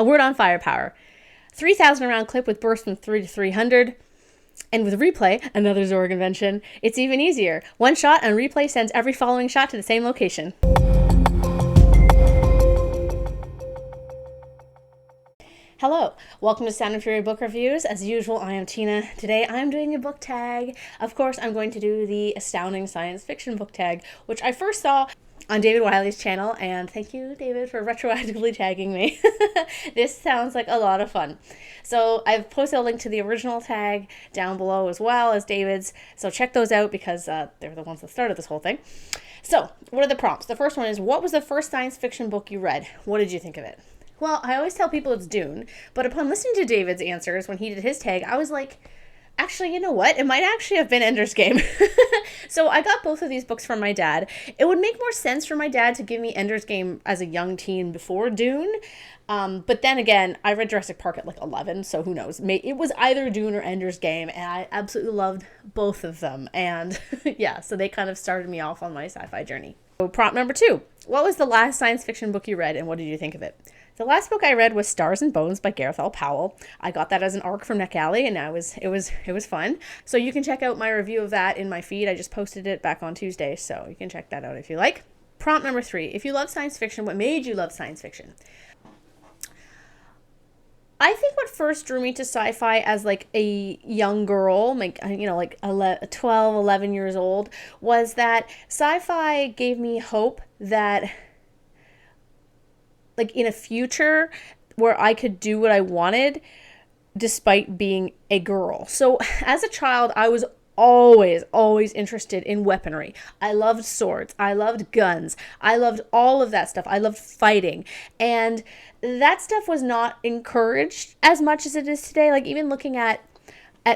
A word on firepower. 3,000 round clip with burst from 3 to 300. And with replay, another Zorg invention, it's even easier. One shot and replay sends every following shot to the same location. Hello, welcome to Sound and Fury Book Reviews. As usual, I am Tina. Today I'm doing a book tag. Of course, I'm going to do the Astounding science fiction book tag, which I first saw on David Wiley's channel, and thank you, David, for retroactively tagging me. This sounds like a lot of fun. So I've posted a link to the original tag down below as well as David's, so check those out because they're the ones that started this whole thing. So, what are the prompts? The first one is, what was the first science fiction book you read? What did you think of it? Well, I always tell people it's Dune, but upon listening to David's answers when he did his tag, I was like, actually, you know what? It might actually have been Ender's Game. So I got both of these books from my dad. It would make more sense for my dad to give me Ender's Game as a young teen before Dune. But then again, I read Jurassic Park at like 11, so who knows? It was either Dune or Ender's Game, and I absolutely loved both of them. And yeah, so they kind of started me off on my sci-fi journey. So prompt number 2. What was the last science fiction book you read, and what did you think of it? The last book I read was Stars and Bones by Gareth Powell. I got that as an ARC from Neck Alley, and it was fun. So you can check out my review of that in my feed. I just posted it back on Tuesday, so you can check that out if you like. Prompt number 3. If you love science fiction, what made you love science fiction? I think what first drew me to sci-fi as like a young girl, like 12, 11 years old, was that sci-fi gave me hope that like in a future where I could do what I wanted despite being a girl. So as a child, I was always interested in weaponry. I loved swords. I loved guns. I loved all of that stuff. I loved fighting. And that stuff was not encouraged as much as it is today. Like even looking at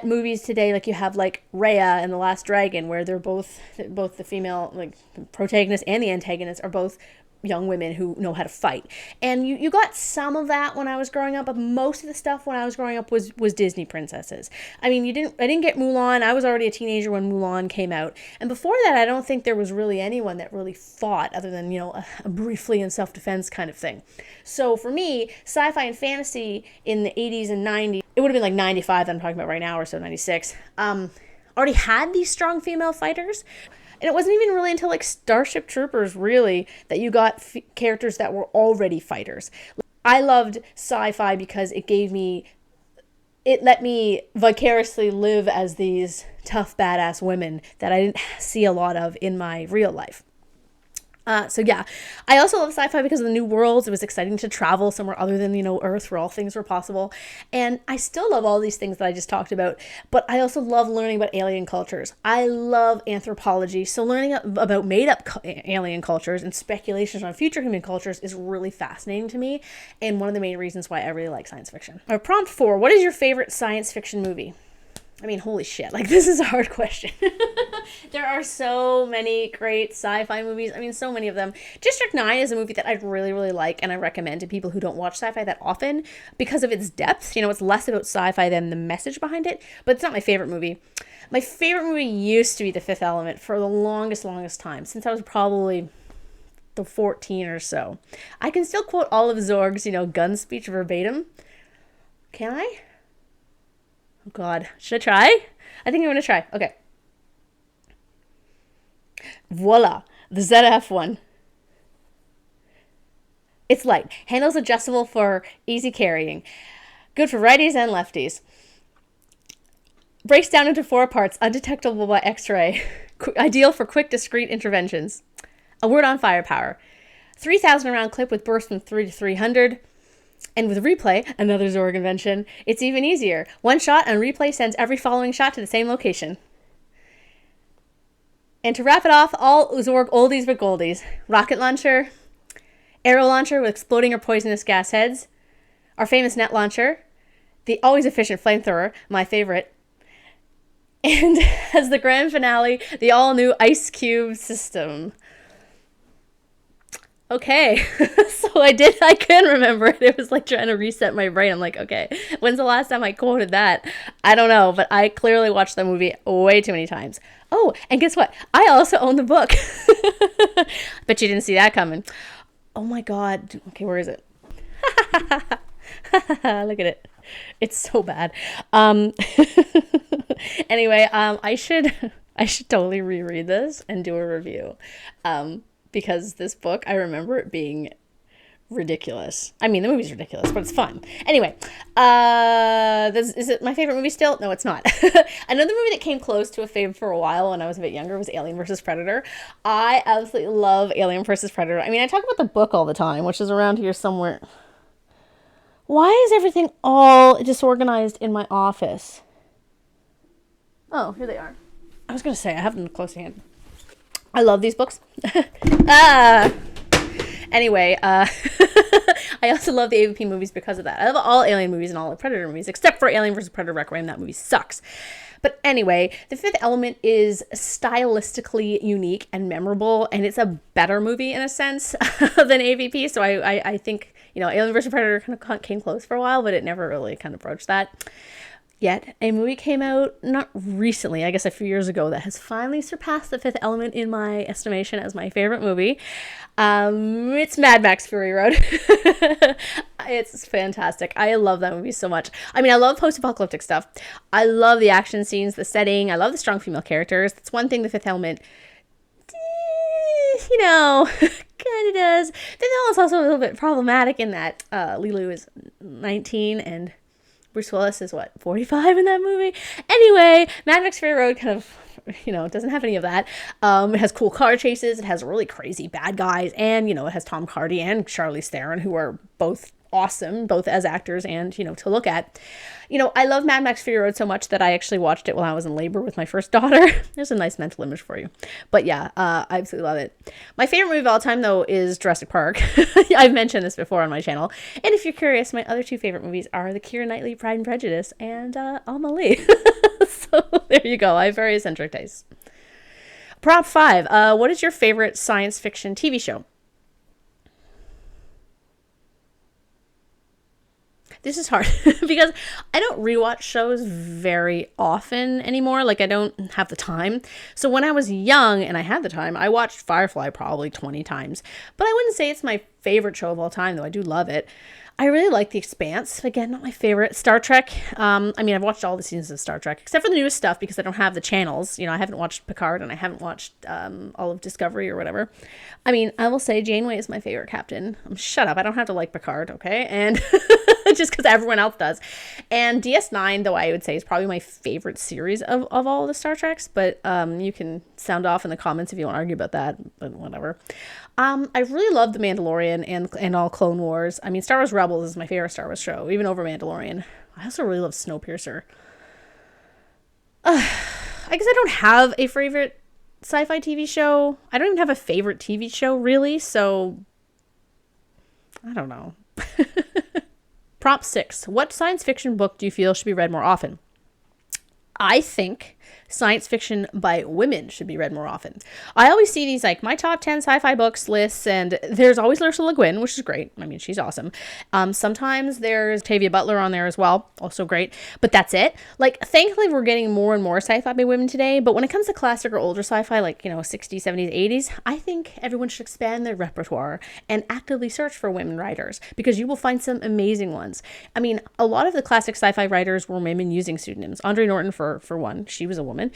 movies today, like you have like Raya and The Last Dragon, where they're both the female like protagonist and the antagonist are both young women who know how to fight. And you got some of that when I was growing up, but most of the stuff when I was growing up was Disney princesses. I mean, I didn't get Mulan. I was already a teenager when Mulan came out. And before that, I don't think there was really anyone that really fought other than, a briefly in self-defense kind of thing. So for me, sci-fi and fantasy in the 80s and 90s, it would have been like 95 that I'm talking about right now, or so 96, already had these strong female fighters. And it wasn't even really until like Starship Troopers really that you got characters that were already fighters. I loved sci-fi because it let me vicariously live as these tough badass women that I didn't see a lot of in my real life. So yeah, I also love sci-fi because of the new worlds. It was exciting to travel somewhere other than, Earth where all things were possible. And I still love all these things that I just talked about, but I also love learning about alien cultures. I love anthropology. So learning about made up alien cultures and speculations on future human cultures is really fascinating to me. And one of the main reasons why I really like science fiction. Prompt 4, what is your favorite science fiction movie? I mean, holy shit, like this is a hard question. There are so many great sci-fi movies. I mean, so many of them. District 9 is a movie that I really, really like and I recommend to people who don't watch sci-fi that often because of its depth. It's less about sci-fi than the message behind it, but it's not my favorite movie. My favorite movie used to be The Fifth Element for the longest time, since I was probably 14 or so. I can still quote all of Zorg's, gun speech verbatim. Can I? Oh God, should I try? I think I'm going to try. Okay. Voila, the ZF-1. It's light. Handles adjustable for easy carrying. Good for righties and lefties. Breaks down into 4 parts, undetectable by X-ray. Ideal for quick, discreet interventions. A word on firepower. 3,000 round clip with burst from 3 to 300. And with replay, another Zorg invention, it's even easier. One shot and replay sends every following shot to the same location. And to wrap it off, all Zorg oldies but goldies. Rocket launcher, arrow launcher with exploding or poisonous gas heads, our famous net launcher, the always efficient flamethrower, my favorite, and as the grand finale, the all-new ice cube system. Okay, so I can remember it. It was like trying to reset my brain. I'm like, okay, when's the last time I quoted that? I don't know, but I clearly watched the movie way too many times. Oh, and guess what? I also own the book. Bet you didn't see that coming. Oh my God. Okay, where is it? Look at it. It's so bad. Um, anyway, I should totally reread this and do a review. Because this book, I remember it being ridiculous. I mean, the movie's ridiculous, but it's fun. Anyway, is it my favorite movie still? No, it's not. Another movie that came close to a favorite for a while when I was a bit younger was Alien versus Predator. I absolutely love Alien versus Predator. I mean, I talk about the book all the time, which is around here somewhere. Why is everything all disorganized in my office? Oh, here they are. I was going to say, I have them close to hand. I love these books. ah! Anyway, I also love the AVP movies because of that. I love all Alien movies and all the Predator movies, except for Alien vs. Predator Requiem. That movie sucks. But anyway, The Fifth Element is stylistically unique and memorable, and it's a better movie in a sense than AVP. So I think, Alien vs. Predator kind of came close for a while, but it never really kind of broached that. Yet a movie came out not recently, I guess a few years ago, that has finally surpassed The Fifth Element in my estimation as my favorite movie. It's Mad Max Fury Road. It's fantastic. I love that movie so much. I mean, I love post-apocalyptic stuff. I love the action scenes, the setting. I love the strong female characters. That's one thing The Fifth Element, kind of does. The Fifth Element's also a little bit problematic in that Lilu is 19 and Bruce Willis is 45 in that movie. Anyway, Mad Max Fury Road kind of, doesn't have any of that. It has cool car chases. It has really crazy bad guys. And, it has Tom Hardy and Charlize Theron, who are both awesome, both as actors and, to look at. I love Mad Max Fury Road so much that I actually watched it while I was in labor with my first daughter. There's a nice mental image for you. But yeah, I absolutely love it. My favorite movie of all time, though, is Jurassic Park. I've mentioned this before on my channel. And if you're curious, my other two favorite movies are the Keira Knightley Pride and Prejudice and Amelie. So there you go. I have very eccentric tastes. Prop 5. What is your favorite science fiction TV show? This is hard because I don't rewatch shows very often anymore. Like, I don't have the time. So when I was young and I had the time, I watched Firefly probably 20 times. But I wouldn't say it's my favorite show of all time, though. I do love it. I really like The Expanse. Again, not my favorite. Star Trek. I've watched all the seasons of Star Trek, except for the newest stuff because I don't have the channels. I haven't watched Picard and I haven't watched all of Discovery or whatever. I will say Janeway is my favorite captain. Shut up. I don't have to like Picard, okay? And just because everyone else does. And DS9, though, I would say is probably my favorite series of all the Star Treks. But you can sound off in the comments if you want to argue about that, but whatever. I really love The Mandalorian and all Clone Wars. Star Wars Rebels is my favorite Star Wars show, even over Mandalorian. I also really love Snowpiercer. I guess I don't have a favorite sci-fi TV show. I don't even have a favorite TV show, really, so I don't know. Prop 6. What science fiction book do you feel should be read more often? I think science fiction by women should be read more often. I always see these, like, my top 10 sci-fi books lists, and there's always Ursula Le Guin, which is great. She's awesome. Sometimes there's Tavia Butler on there as well, also great. But that's it. Like, thankfully, we're getting more and more sci-fi by women today, but when it comes to classic or older sci-fi, like, 60s, 70s, 80s, I think everyone should expand their repertoire and actively search for women writers, because you will find some amazing ones. A lot of the classic sci-fi writers were women using pseudonyms. Andre Norton, for one, she was a woman.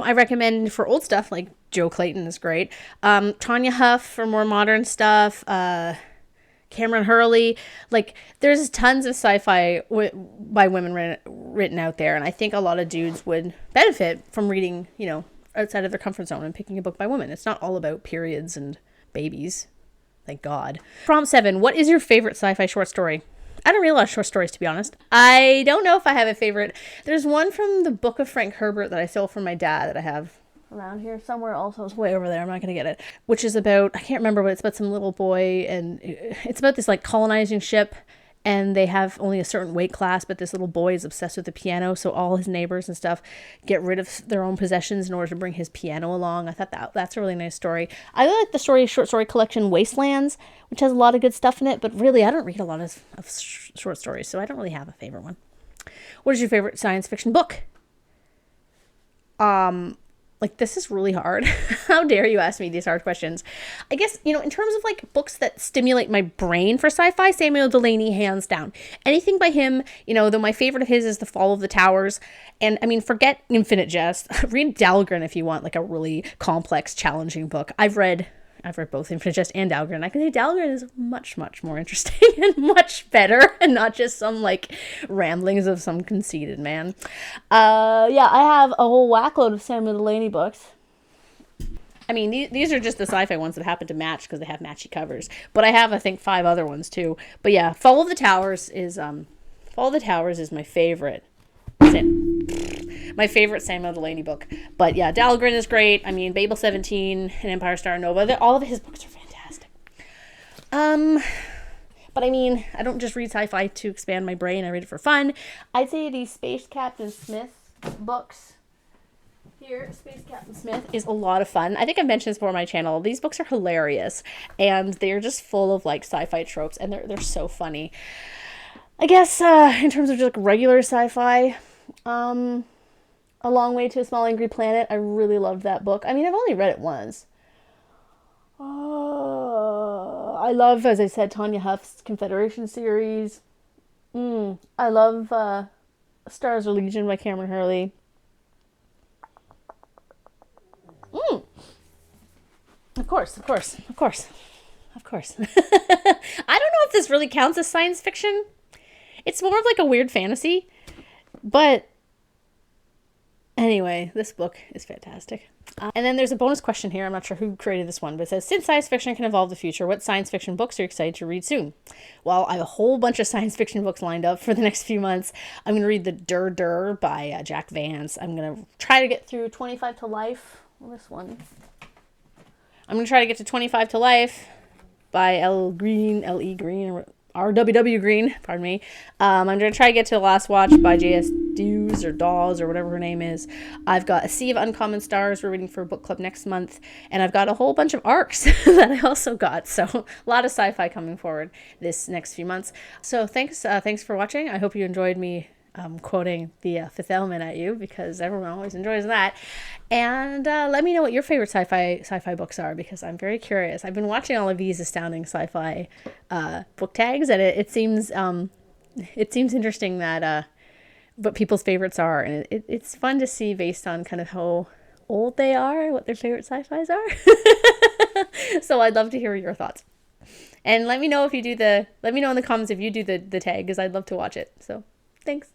I recommend for old stuff, like Joe Clayton is great. Tanya Huff for more modern stuff. Cameron Hurley. Like, there's tons of sci-fi by women written out there. And I think a lot of dudes would benefit from reading, outside of their comfort zone and picking a book by women. It's not all about periods and babies. Thank God. Prompt 7. What is your favorite sci-fi short story? I don't read a lot of short stories, to be honest. I don't know if I have a favorite. There's one from the Book of Frank Herbert that I stole from my dad that I have around here somewhere. Also, it's way over there. I'm not going to get it. Which is about, I can't remember, but it's about some little boy, and it's about this, like, colonizing ship, and they have only a certain weight class, but this little boy is obsessed with the piano, so all his neighbors and stuff get rid of their own possessions in order to bring his piano along. I thought that's a really nice story. I really like the short story collection Wastelands, which has a lot of good stuff in it, but really I don't read a lot of short stories, so I don't really have a favorite one. What is your favorite science fiction book? Like, this is really hard. How dare you ask me these hard questions? I guess, you know, in terms of like books that stimulate my brain for sci-fi, Samuel Delany, hands down. Anything by him, you know, though my favorite of his is The Fall of the Towers. And I mean, forget Infinite Jest. Read Dahlgren if you want like a really complex, challenging book. I've read both Infinite Jest and Dahlgren. I can say Dahlgren is much, much more interesting and much better, and not just some like ramblings of some conceited man. Yeah, I have a whole whackload of Samuel Delany books. I mean, these are just the sci-fi ones that happen to match because they have matchy covers. But I have, I think, 5 other ones too. But yeah, Fall of the Towers is my favorite. My favorite Samuel Delany book. But yeah, Dahlgren is great. I mean, Babel 17 and Empire Star Nova, all of his books are fantastic. But I mean, I don't just read sci-fi to expand my brain. I read it for fun. I'd say these Space Captain Smith books here, Space Captain Smith, is a lot of fun. I think I've mentioned this before on my channel. These books are hilarious, and they're just full of like sci-fi tropes, and they're so funny. I guess in terms of just like regular sci-fi, A Long Way to a Small Angry Planet, I really loved that book. I mean, I've only read it once. I love, as I said, Tanya Huff's Confederation series. I love Stars of Legion by Cameron Hurley. Of course. I don't know if this really counts as science fiction. It's more of like a weird fantasy. But anyway, this book is fantastic. And then there's a bonus question here. I'm not sure who created this one, but it says, since science fiction can evolve the future, what science fiction books are you excited to read soon? Well, I have a whole bunch of science fiction books lined up for the next few months. I'm going to read the Dirdir by Jack Vance. I'm going to try to get through 25 to Life. Well, this one. I'm going to try to get to 25 to Life by L.E. Green, R.W.W. Green, pardon me. I'm going to try to get to The Last Watch by J.S. Dawes or Dawes or whatever her name is. I've got A Sea of Uncommon Stars we're reading for book club next month. And I've got a whole bunch of arcs that I also got. So a lot of sci-fi coming forward this next few months. So thanks for watching. I hope you enjoyed me quoting the Fifth Element at you, because everyone always enjoys that. And let me know what your favorite sci-fi books are, because I'm very curious. I've been watching all of these astounding sci-fi book tags, and it seems interesting that what people's favorites are, and it's fun to see based on kind of how old they are, what their favorite sci-fis are. So I'd love to hear your thoughts. And let me know if you do let me know in the comments if you do the tag, because I'd love to watch it. So thanks.